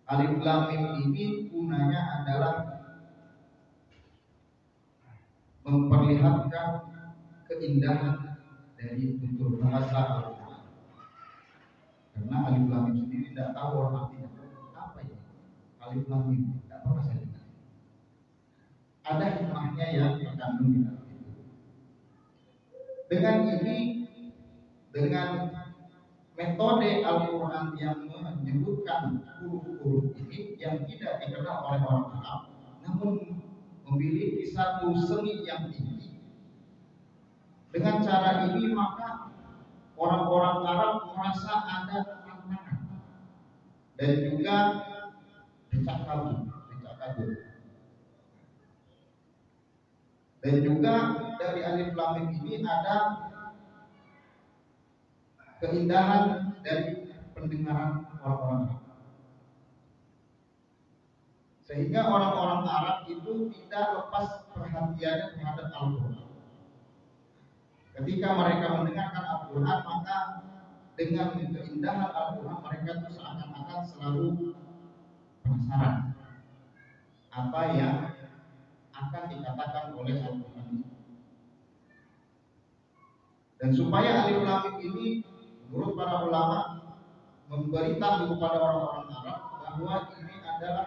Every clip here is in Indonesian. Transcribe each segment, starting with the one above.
Alif Lam Mim ini gunanya adalah memperlihatkan keindahan dari tutur bahasa Al-Quran. Karena Alif Lam Mim sendiri tidak tahu artinya apa ini. Alif Lam Mim tidak pernah saya dengar. Ada hikmahnya yang terkandung di dalam itu. Dengan ini, dengan metode Al-Quran yang menyebutkan huruf-huruf ini yang tidak dikenal oleh orang Arab, namun memiliki satu seni yang tinggi. Dengan cara ini maka orang-orang Arab merasa ada tantangan dan juga decak kagum. Dan juga dari Alif Lam Mim ini ada keindahan dari pendengaran orang-orang Arab. Sehingga orang-orang Arab itu tidak lepas perhatiannya terhadap Al-Quran. Ketika mereka mendengarkan Al-Quran, maka dengan keindahan Al-Quran mereka itu seakan-akan selalu penasaran apa yang akan dikatakan oleh Al-Quran. Dan supaya Alif Lam Mim ini menurut para ulama memberitahu kepada orang-orang Arab bahwa ini adalah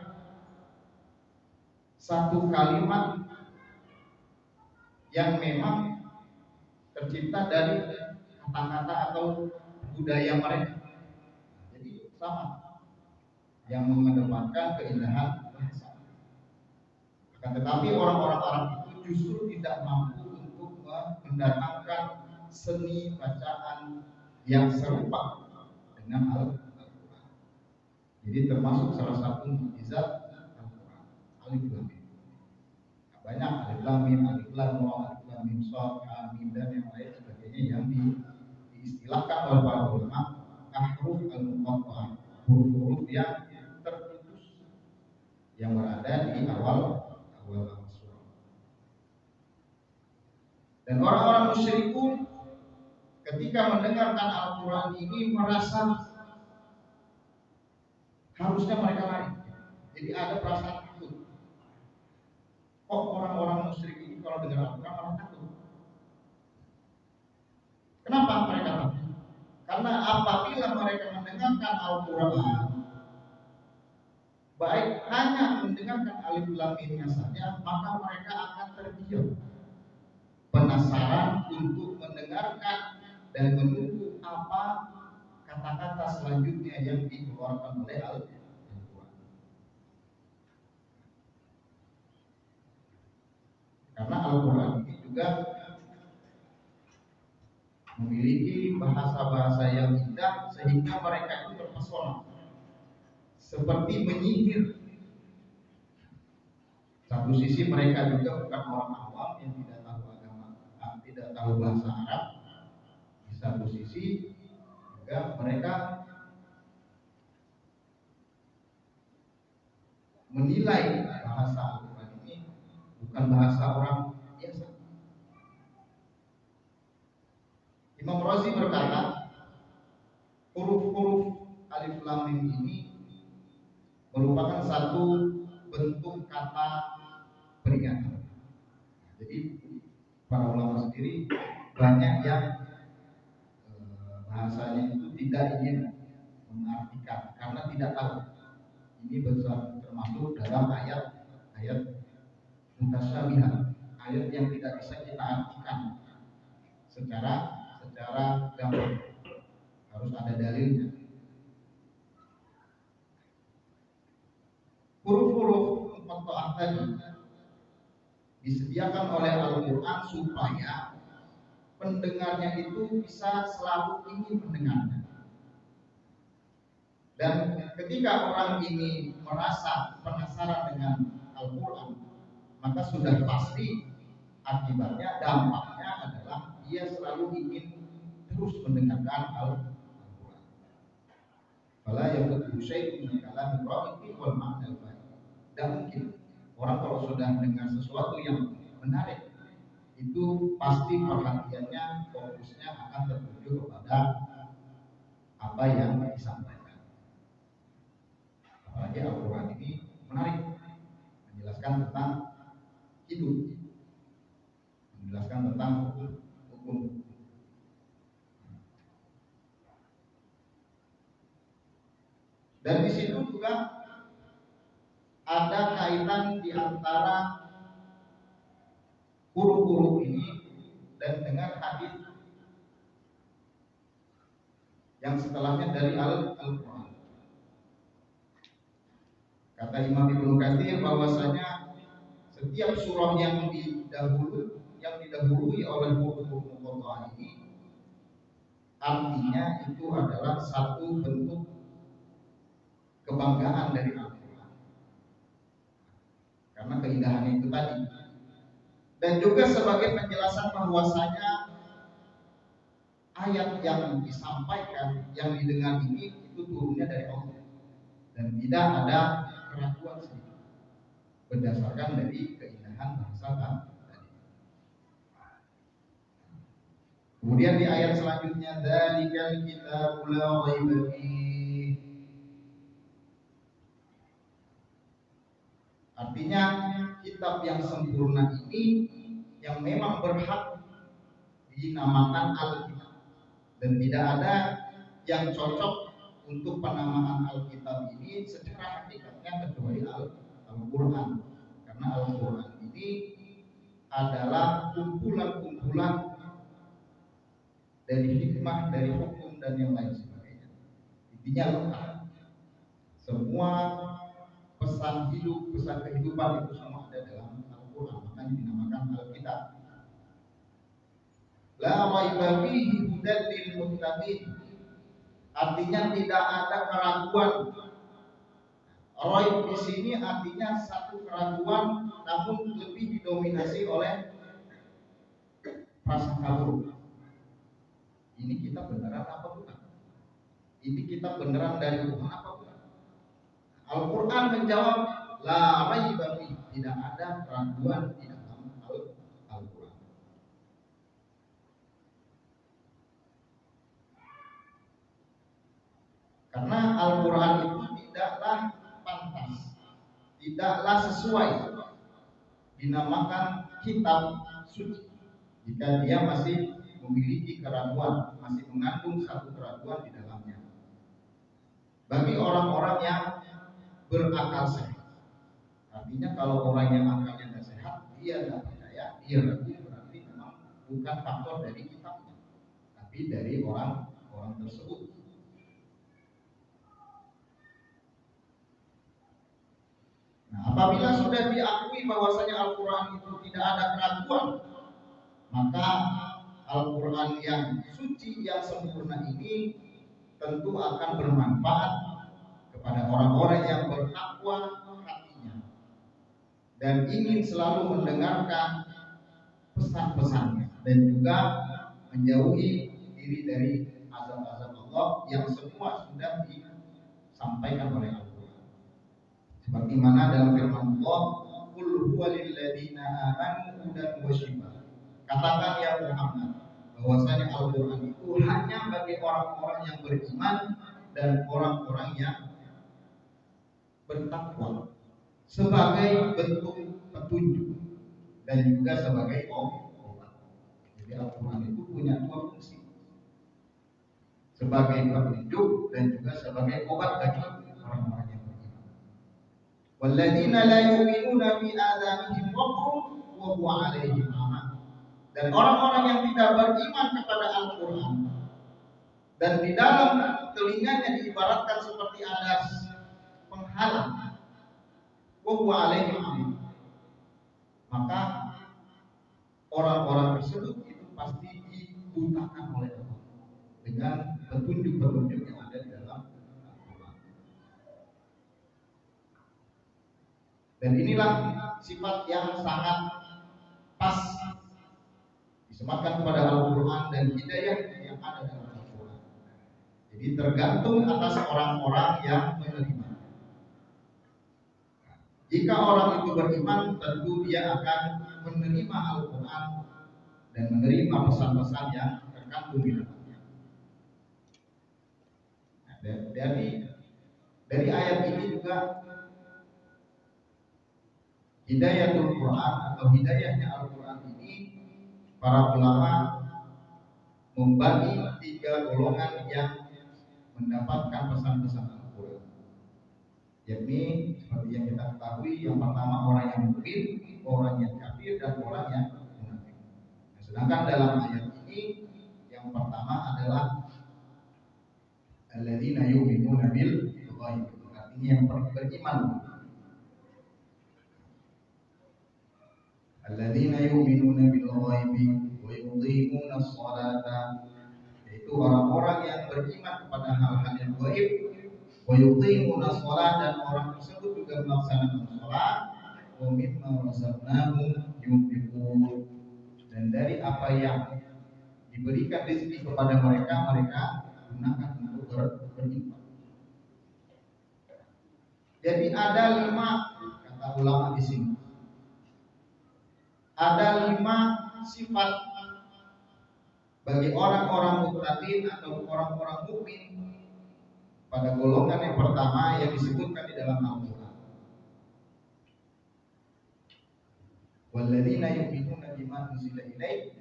satu kalimat yang memang tercipta dari kata-kata atau budaya mereka. Jadi sama, yang mengedepankan keindahan bahasa. Akan tetapi orang-orang Arab itu justru tidak mampu untuk mendatangkan seni bacaan yang serupa dengan Al-Quran. Jadi termasuk salah satu mukjizat Al-Quran, Alif Lam Mim. Banyak Alif Lam Mim, Alif Lam Ra, Alif Lam Mim Shad, Mim dan yang lain sebagainya yang diistilahkan oleh para ulama ahruf al-muqatta'ah, huruf-huruf yang terputus yang berada di awal surah. Dan orang-orang musyrikun ketika mendengarkan Al-Quran ini merasa harusnya mereka lari. Jadi ada perasaan takut. Kok orang-orang musyrik ini kalau dengar Al-Quran malah takut? Kenapa mereka takut? Karena apabila mereka mendengarkan Al-Quran, baik hanya mendengarkan Alif Lam Mimnya saja, maka mereka akan terdiam, penasaran untuk mendengarkan dan menunggu apa kata-kata selanjutnya yang dikeluarkan oleh Al-Quran. Karena Al-Quran ini juga memiliki bahasa-bahasa yang indah sehingga mereka itu terpesona, seperti menyihir. Satu sisi mereka juga bukan orang awam yang tidak tahu agama, tidak tahu bahasa Arab. Di satu sisi juga mereka menilai bahasa Al-Quran ini bukan bahasa orang biasa. Imam Razi berkata, huruf-huruf Alif Lam Mim ini merupakan satu bentuk kata peringatan. Jadi para ulama sendiri banyak yang bahasanya itu tidak ingin mengartikan karena tidak tahu. Ini termasuk dalam ayat mutasyabihat, ayat yang tidak bisa kita artikan secara gamblang, harus ada dalilnya. Huruf-huruf muqatta'ah tadi disediakan oleh Al-Quran supaya pendengarnya itu bisa selalu ingin mendengarnya. Dan ketika orang ini merasa penasaran dengan Al-Quran, maka sudah pasti akibatnya, dampaknya adalah dia selalu ingin terus mendengarkan Al-Quran. Fala yaqutu syai'un min kalami ra'iqi wal ma'na al-bayan. Dan mungkin orang kalau sudah mendengar sesuatu yang menarik, itu pasti perhatiannya, fokusnya akan tertuju kepada apa yang disampaikan. Apalagi menjelaskan tentang hidup, menjelaskan tentang hukum. Dan di situ juga ada kaitan di antara huruf-huruf ini dan dengan hadis yang setelahnya dari Al-Quran. Kata Imam Ibnu Katsir bahwasanya setiap surah yang didahului oleh huruf-huruf muqatta'ah ini artinya itu adalah satu bentuk kebanggaan dari Al-Quran karena keindahannya itu tadi, dan juga sebagai penjelasan bahwasanya ayat yang disampaikan, yang didengar ini itu turunnya dari Allah dan tidak ada keraguan sedikit berdasarkan dari keindahan bahasa tadi. Kemudian di ayat selanjutnya, dzalikal kitabu la raiba fihi. Artinya kitab yang sempurna ini yang memang berhak dinamakan Alkitab, dan tidak ada yang cocok untuk penamaan Alkitab ini secara hakikatnya kecuali Al-Quran, karena Al-Quran ini adalah kumpulan-kumpulan dari hikmah, dari hukum dan yang lain sebagainya. Intinya lengkap. Semua pesan hidup, pesan kehidupan itu semua ada dalam Al-Quran, makanya dinamakan Alkitab. La raiba fihi hudan lil muttaqin. Artinya tidak ada keraguan. Raib di sini artinya satu keraguan, namun lebih didominasi oleh prasangka buruk. Ini kita beneran apa bukan? Ini kita beneran dari Tuhan apa bukan? Al-Quran menjawab la raiba fihi, tidak ada keraguan di dalam Al-Quran. Karena Al-Quran itu tidaklah pantas, tidaklah sesuai dinamakan kitab suci jika dia masih memiliki keraguan, masih mengandung satu keraguan di dalamnya. Bagi orang-orang yang berakal sehat, artinya kalau orang yang akalnya tidak sehat, dia tidak percaya, dia ragu, berarti memang bukan faktor dari kitabnya, tapi dari orang-orang tersebut. Nah, apabila sudah diakui bahwasanya Al-Quran itu tidak ada keraguan, maka Al-Quran yang suci, yang sempurna ini tentu akan bermanfaat kepada orang-orang yang bertakwa hatinya dan ingin selalu mendengarkan pesan-pesannya dan juga menjauhi diri dari azab-azab Allah yang semua sudah disampaikan oleh Al-Quran. Sebagaimana dalam firman Allah, "Qul huwa lil ladzina amanu hudan wa shifaa." Katakan ya Muhammad, bahwasanya Al-Quran itu hanya bagi orang-orang yang beriman dan orang-orang yang bertakwa, sebagai bentuk petunjuk dan juga sebagai obat. Jadi Al-Quran itu punya dua fungsi, sebagai petunjuk dan juga sebagai obat bagi orang-orang yang beriman. Walladzina la yu'minuna fi adhanihim waqrun wa huwa 'alaihim amah. Dan orang-orang yang tidak beriman kepada Al-Quran dan di dalam telinganya diibaratkan seperti ada penghalang, wa huwa 'alaihim amah, maka orang-orang tersebut itu pasti dibutakan oleh Allah dengan petunjuk-petunjuk yang ada di dalam Al-Quran. Dan inilah sifat yang sangat pas disematkan kepada Al-Quran dan hidayah yang ada dalam Al-Quran. Jadi tergantung atas orang-orang yang menerima. Jika orang itu beriman, tentu dia akan menerima Al-Quran dan menerima pesan-pesan yang terkandung di dalamnya. Nah, dari ayat ini juga hidayatul Quran atau hidayahnya Al-Quran ini, para ulama membagi 3 golongan yang mendapatkan pesan-pesan Al-Quran, yakni seperti yang kita ketahui, yang pertama orang yang mukmin, orang yang kafir, dan orang yang munafik. Nah, sedangkan dalam ayat ini yang pertama adalah alladzina yu'minuna bil ghaib, artinya yang beriman. Alladzina yu'minuna bil ghaibi wa yuqimuna sholata, yaitu orang-orang yang beriman kepada hal-hal yang gaib, wa yuqimuna sholat, dan orang tersebut juga melaksanakan sholat, wa mimma razaqnahum yunfiqun, dan dari apa yang diberikan rezeki kepada mereka, mereka gunakan untuk berinfak. Jadi ada 5, kata ulama di sini, ada 5 sifat bagi orang-orang muttaqin atau orang-orang mukmin pada golongan yang pertama yang disebutkan di dalam Al-Quran. Walladzina yu'minuna bima unzila ilaik,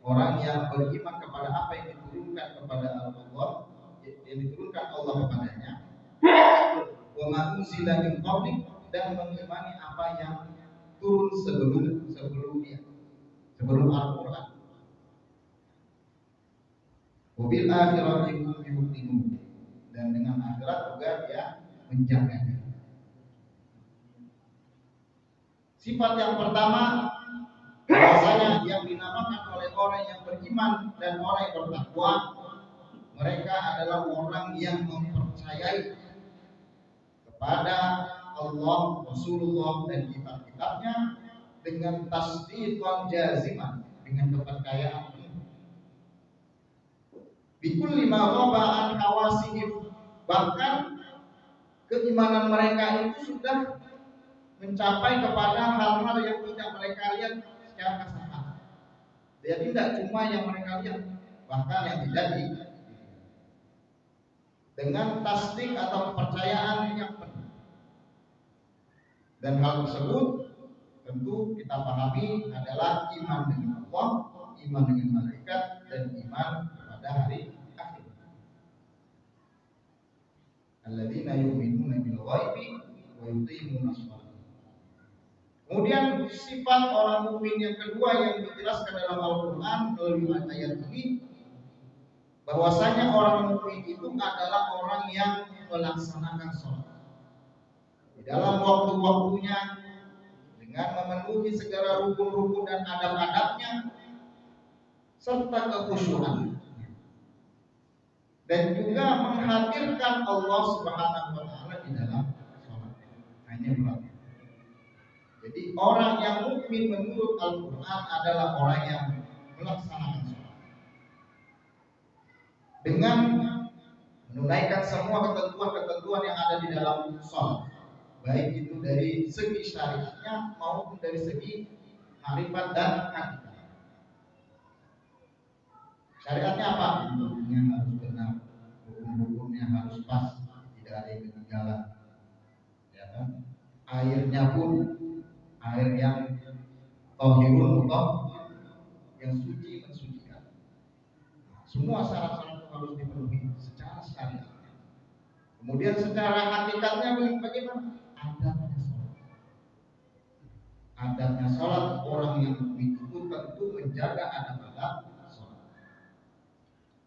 orang yang beriman kepada apa yang diturunkan kepada Allah, yang diturunkan Allah kepadanya. Wa ma unzila min qablik, dan mengimani apa yang turun sebelumnya, sebelum Al-Quran. Wabil akhirati hum yuqinun, dan dengan akhirat juga dia menjaganya. Sifat yang pertama, bahwasanya yang dinamakan oleh orang yang beriman dan orang yang bertakwa, mereka adalah orang yang mempercayai kepada Allah, Rasulullah, dan kitab-kitabnya dengan tasdiqan jaziman, dengan kepercayaan penuh. Bikulli ma ghaba an hawasihim, bahkan keimanan mereka itu sudah mencapai kepada hal-hal yang tidak mereka lihat secara kasat. Jadi tidak cuma yang mereka lihat, bahkan yang tidak dilihat. Dengan tasdik atau kepercayaan yang penuh. Dan hal tersebut tentu kita pahami adalah iman dengan Allah, iman dengan malaikat, dan iman kepada hari akhir. Alladzina yu'minuna bil ghaibi wa yuqimuna shalah. Kemudian sifat orang mukmin yang kedua yang dijelaskan dalam Al-Quran melalui ayat ini, bahwasanya orang mukmin itu adalah orang yang melaksanakan sholat di dalam waktu-waktunya dengan memenuhi segala rukun-rukun dan adab-adabnya serta kekhusyuan, dan juga menghadirkan Allah Subhanahu wa taala di dalam sholat. Hanya berarti. Jadi orang yang mukmin menurut Al-Quran adalah orang yang melaksanakan sholat dengan menunaikan semua ketentuan-ketentuan yang ada di dalam sholat, baik itu dari segi syariatnya maupun dari segi marifat dan hakikat. Syariatnya apa? Hukumnya harus benar, hukum-hukumnya harus pas, tidak ada yang ketinggalan, ya kan? Airnya pun air yang thahirun mutahhir, yang suci mensucikan. Semua syarat-syarat itu harus dipenuhi secara syariatnya. Kemudian secara hakikatnya bagaimana? Adabnya sholat, orang yang mukmin itu tentu menjaga adab-adab sholat.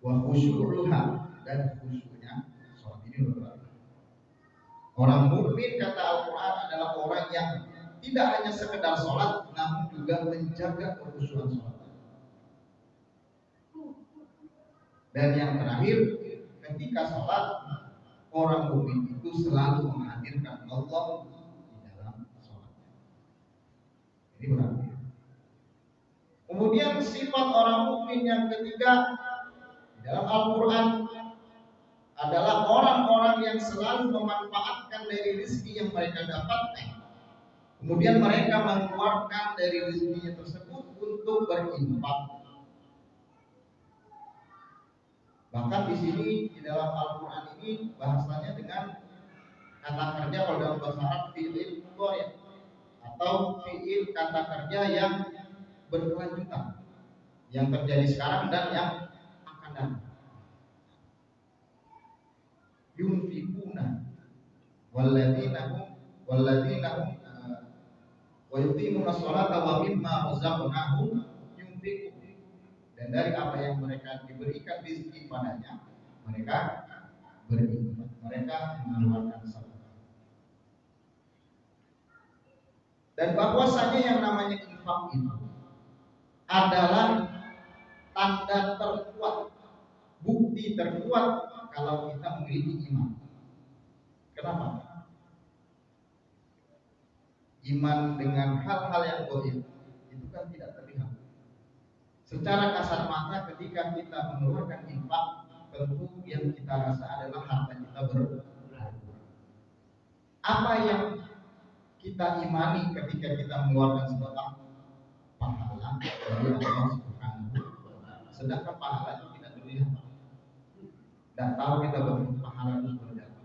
Wa khusyu'uha, dan khusyuknya sholat ini berarti. Orang mukmin kata Al-Quran adalah orang yang tidak hanya sekedar sholat, namun juga menjaga kekhusyuan sholat. Dan yang terakhir, ketika sholat, orang mukmin itu selalu menghadirkan Allah di dalam sholat. Ini berarti. Kemudian sifat orang mukmin yang ketiga dalam Al-Quran adalah orang-orang yang selalu memanfaatkan dari rezeki yang mereka dapatkan. Kemudian mereka mengeluarkan dari rezekinya tersebut untuk berinfak. Bahkan di sini di dalam Al-Quran ini bahasanya dengan kata kerja, kalau dalam bahasa Arab fi'il mudhari', atau fiil kata kerja yang berkelanjutan, yang terjadi sekarang dan yang akan datang. Yunfikuna walladzina hum wa yuqimuna sholata wa mimma razaqnahum yunfiqun. Dan dari apa yang mereka diberikan rezeki padanya, mereka berinfak, mereka mengeluarkan sedekah. Dan bahwasanya yang namanya infak itu adalah tanda terkuat, bukti terkuat kalau kita memiliki iman. Kenapa? Iman dengan hal-hal yang gaib itu kan tidak terlihat. Secara kasat mata ketika kita mengeluarkan infak, tentu yang kita rasa adalah harta kita berkurang. Apa yang kita imani ketika kita mengeluarkan sedekah? Pahala dari Allah Subhanahu wa Ta'ala. Sedangkan pahala itu tidak terlihat. Tidak tahu kita berbuat pahala itu seperti apa.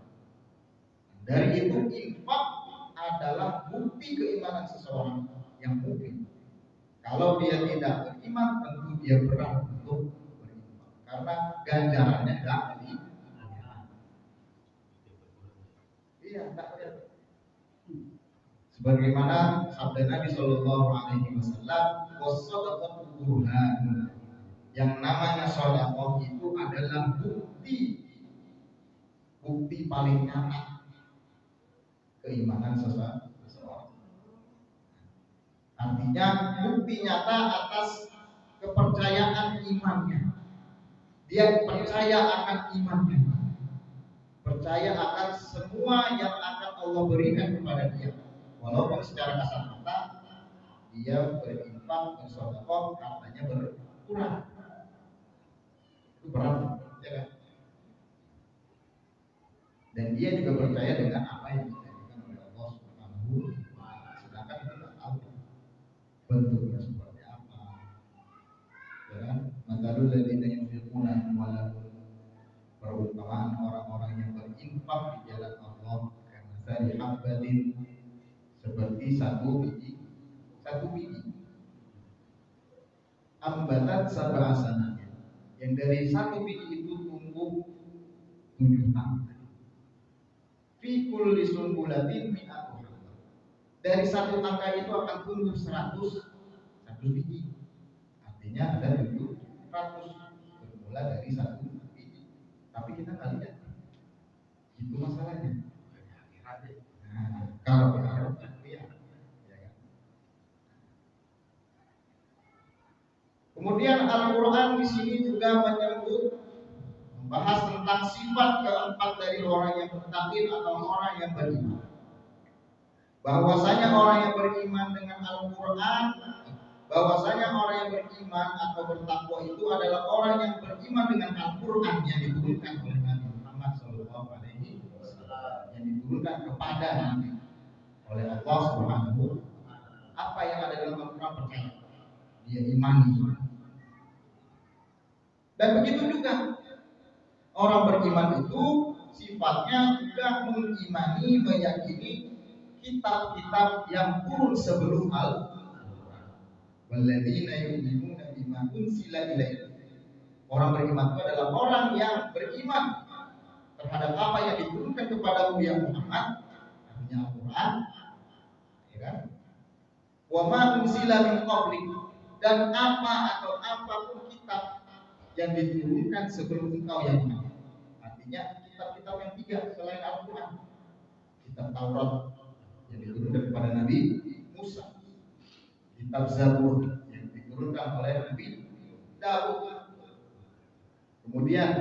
Dari itu infak adalah bukti keimanan seseorang yang mukmin. Kalau dia tidak beriman, tentu dia berat untuk berinfak karena ganjarannya tidak terlihat. Iya, tidak terlihat. Sebagaimana sabda Nabi Shallallahu Alaihi Wasallam, "Wassadaqatu burhan." Yang namanya sedekah itu adalah bukti paling nyata keimanan seseorang. Artinya bukti nyata atas kepercayaan imannya. Dia percaya akan imannya, percaya akan semua yang akan Allah berikan kepada dia. Walaupun secara kasat mata dia berinfak, bersedekah, hartanya berkurang. Itu berat, ya kan? Dan dia juga percaya dengan apa yang dijanjikan oleh Allah Subhanahu wa Ta'ala. Sedangkan kita tidak tahu bentuknya seperti apa. Ya kan? Matalul ladzina yunfiquna amwalahum, perumpamaan orang-orang yang berinfak di jalan Allah, kamatsali habbatin, seperti satu biji ambatat sab'a sanabil, yang dari satu biji itu tumbuh 7 tahun. Fi kulli sumbulatin mi'atu habba, dari satu angka itu akan tumbuh 100 biji. Artinya ada 700, bermula dari satu biji. Tapi kita nggak lihat. Itu masalahnya. Nah, kalau kita lihat, ya kan? Kemudian Al-Quran di sini juga membahas tentang sifat keempat dari orang yang bertakwa atau orang yang beriman. Bahwasanya orang yang beriman dengan Al-Quran, bahwasanya orang yang beriman atau bertakwa itu adalah orang yang beriman dengan Al-Quran yang diturunkan oleh Nabi Muhammad SAW, yang diturunkan kepada Nabi oleh Allah Subhanahu. Apa yang ada dalam Al-Quran percaya, dia imani. Dan begitu juga orang beriman itu sifatnya juga mengimani, meyakini kitab-kitab yang turun sebelum Al-Quran. Walladzina yu'minuna bima unzila ilaika. Orang beriman itu adalah orang yang beriman terhadap apa yang diturunkan kepada Nabi Muhammad, artinya Al-Quran, ya kan? Wa ma unzila min qablik, dan apa atau apapun kitab yang diturunkan sebelum engkau yang Muhammad. Artinya kitab-kitab yang 3 selain Al-Quran. Kitab Taurat yang diturunkan kepada Nabi Musa, kitab Zabur yang diturunkan oleh Nabi Daud, kemudian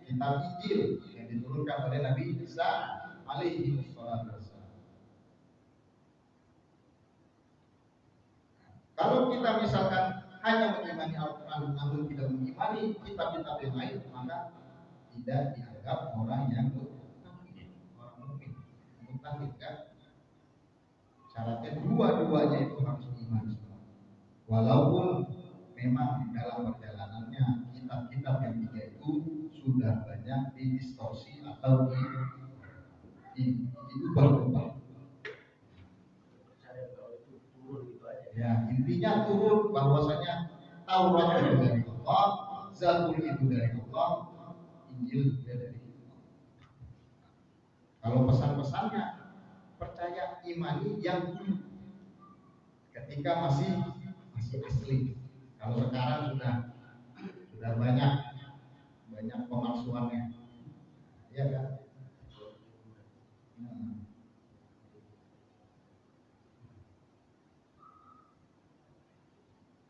kitab Injil yang diturunkan oleh Nabi Isa alaihi wassalam. Kalau kita misalkan hanya mengimani Al-Quran namun tidak mengimani kitab-kitab yang lain, maka tidak dianggap orang yang mukmin, orang mukmin. Mukmin kan syaratnya dua-duanya itu harus iman semua. Walaupun memang dalam perjalanannya kitab-kitab yang 3 itu sudah banyak didistorsi atau diubah-ubah. intinya turun bahwasanya Taurat itu dari Allah, Zabur itu dari Allah, Injil juga dari Allah. Kalau pesan-pesannya percaya imani yang dulu ketika masih asli. Kalau sekarang sudah banyak pemalsuannya, ya kan?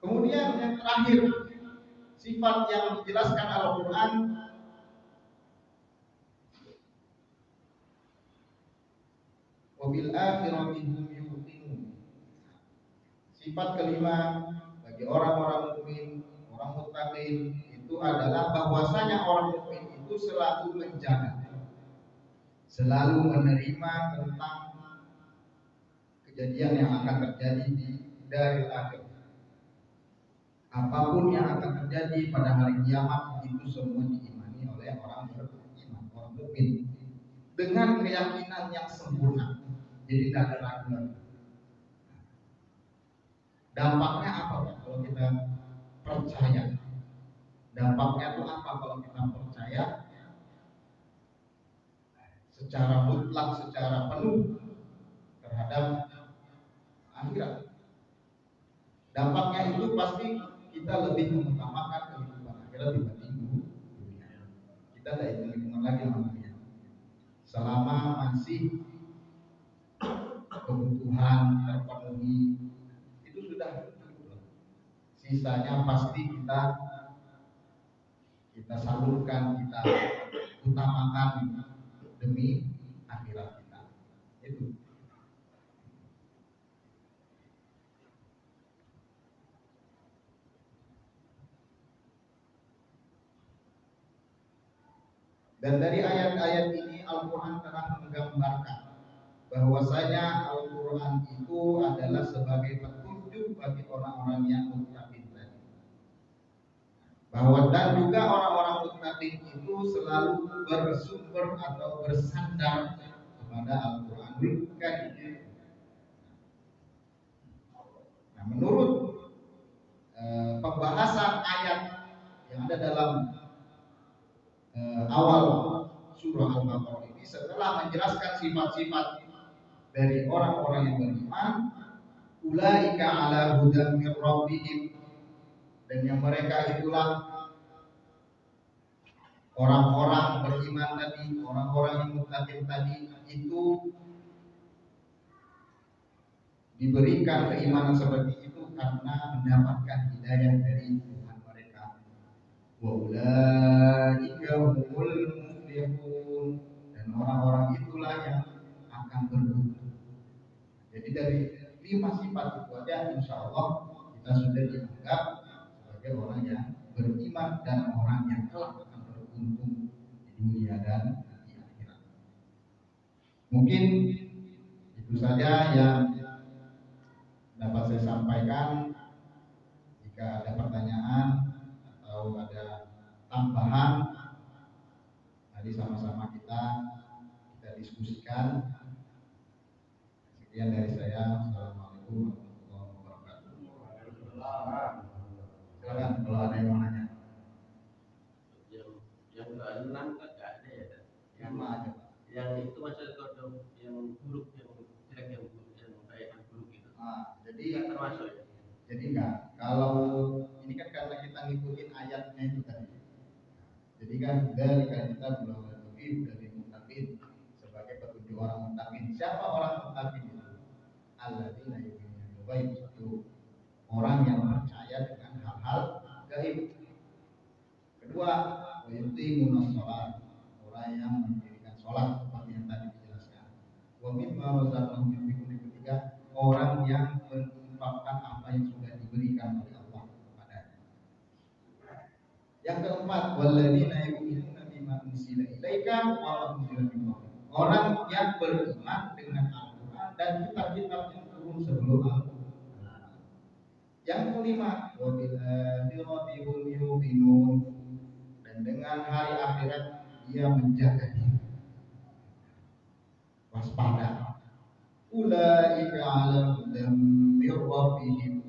Kemudian yang terakhir, sifat yang dijelaskan Al-Quran, wabil akhirati hum yuqinun. Sifat kelima bagi orang-orang mukmin, orang muttaqin itu adalah bahwasanya orang mukmin itu selalu menjaga, selalu menerima tentang kejadian yang akan terjadi di dari akhir. Apapun yang akan terjadi pada hari kiamat itu semua diimani oleh orang beriman, orang mukmin dengan keyakinan yang sempurna. Jadi tidak ada ragu lagi. Dampaknya apa kalau kita percaya? Dampaknya itu apa kalau kita percaya secara mutlak, secara penuh terhadap akhirat? Dampaknya itu pasti kita lebih mengutamakan kehidupan akhirat dibanding dunia. Kita tidak hitung-hitungan lagi sama dunia. Selama masih kebutuhan terpenuhi itu sudah cukup. Sisanya pasti kita salurkan, kita utamakan demi akhirat kita. Itu. Dan dari ayat-ayat ini Al-Quran telah menggambarkan bahwasanya Al-Quran itu adalah sebagai petunjuk bagi orang-orang yang muttaqin tadi. Bahwa dan juga orang-orang muttaqin itu selalu bersumber atau bersandar kepada Al-Quranul Karim. Nah, menurut pembahasan ayat yang ada dalam awal surah Al-Baqarah ini, setelah menjelaskan sifat-sifat dari orang-orang yang beriman, ulaika ala hudan mir rabbihim, dan yang mereka itulah orang-orang beriman tadi, orang-orang yang muttaqin tadi itu diberikan keimanan seperti itu karena mendapatkan hidayah dari Tuhan mereka. Wa ulaika humul muflihun, dan orang-orang itulah yang akan beruntung. Jadi dari 5 sifat itu aja insya Allah kita sudah dianggap sebagai orang yang beriman dan orang yang kelak akan beruntung di dunia dan di akhirat. Mungkin itu saja yang dapat saya sampaikan. Jika ada pertanyaan atau ada tambahan, mari sama-sama kita diskusikan. Sekian dari saya. Assalamualaikum warahmatullahi wabarakatuh. Silakan kalau ada yang mau nanya. Yang keenam kan nggak ada ya? Yang mana? Yang itu masih kodok yang buruk, yang jelek, yang baik, yang buruk itu. Jadi nggak termasuk ya? Jadi enggak. Kalau ini kan karena kita ngikutin ayatnya itu tadi. Jadi kan dari kita belum lebih dari muttaqin sebagai petunjuk orang muttaqin. Siapa orang muttaqin itu? Alladzina yu'minuna bil ghaib, itu orang yang percaya dengan hal-hal gaib. Kedua, wa yuqimunas shalah, orang yang mendirikan sholat seperti yang tadi dijelaskan. Wa mimma razaqnahum yunfiqun, ketiga, orang yang menginfakkan apa yang sudah diberikan oleh Allah kepadanya. Yang keempat, walladzina yu'minuna bima unzila ilaika wa unzila min qablik, orang yang beriman dengan Al-Quran dan kitab-kitab yang turun sebelum Al-Quran. Yang kelima, wa bil akhirati hum yuqinun, dan dengan hari akhirat dia menjaga diri, waspada. Ulaika ala hudan mir rabbihim,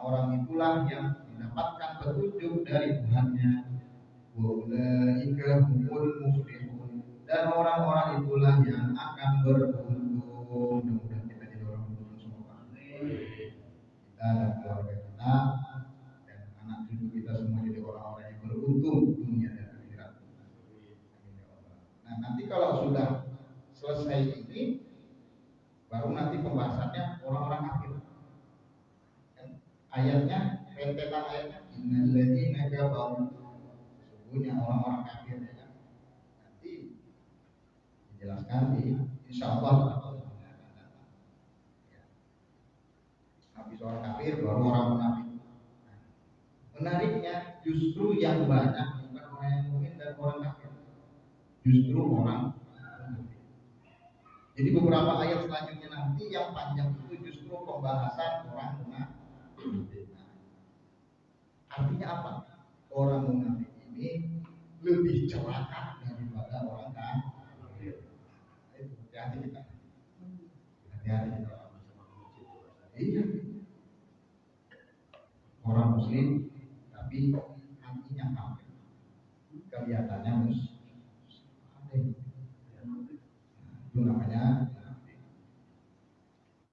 orang itulah yang mendapatkan petunjuk dari Tuhannya. Wa ulaika humul muflihun, dan orang-orang itulah yang akan beruntung. Mudah-mudahan kita jadi orang beruntung semua. Kita dan keluarga kita dan anak cucu kita semua jadi orang-orang yang beruntung dunia dan akhirat. Nah, nanti kalau sudah selesai ini, baru nanti pembahasannya orang-orang kafir. Ayatnya, rentetan ayatnya, innalladzina kafaru, sesungguhnya orang-orang kafir, ya kan? Nanti dijelaskan di insyaallah ya. Habis orang kafir baru orang munafik. Nah, menariknya justru yang banyak bukan orang yang mukmin dan orang kafir, justru orang munafik. Jadi beberapa ayat selanjutnya nanti yang panjang itu justru pembahasan orang munafik. Artinya apa? Orang munafik ini lebih celaka daripada orang kafir. Hati-hati kita. Hati-hati kita. Iya. Orang muslim tapi hatinya kafir. Kelihatannya muslim.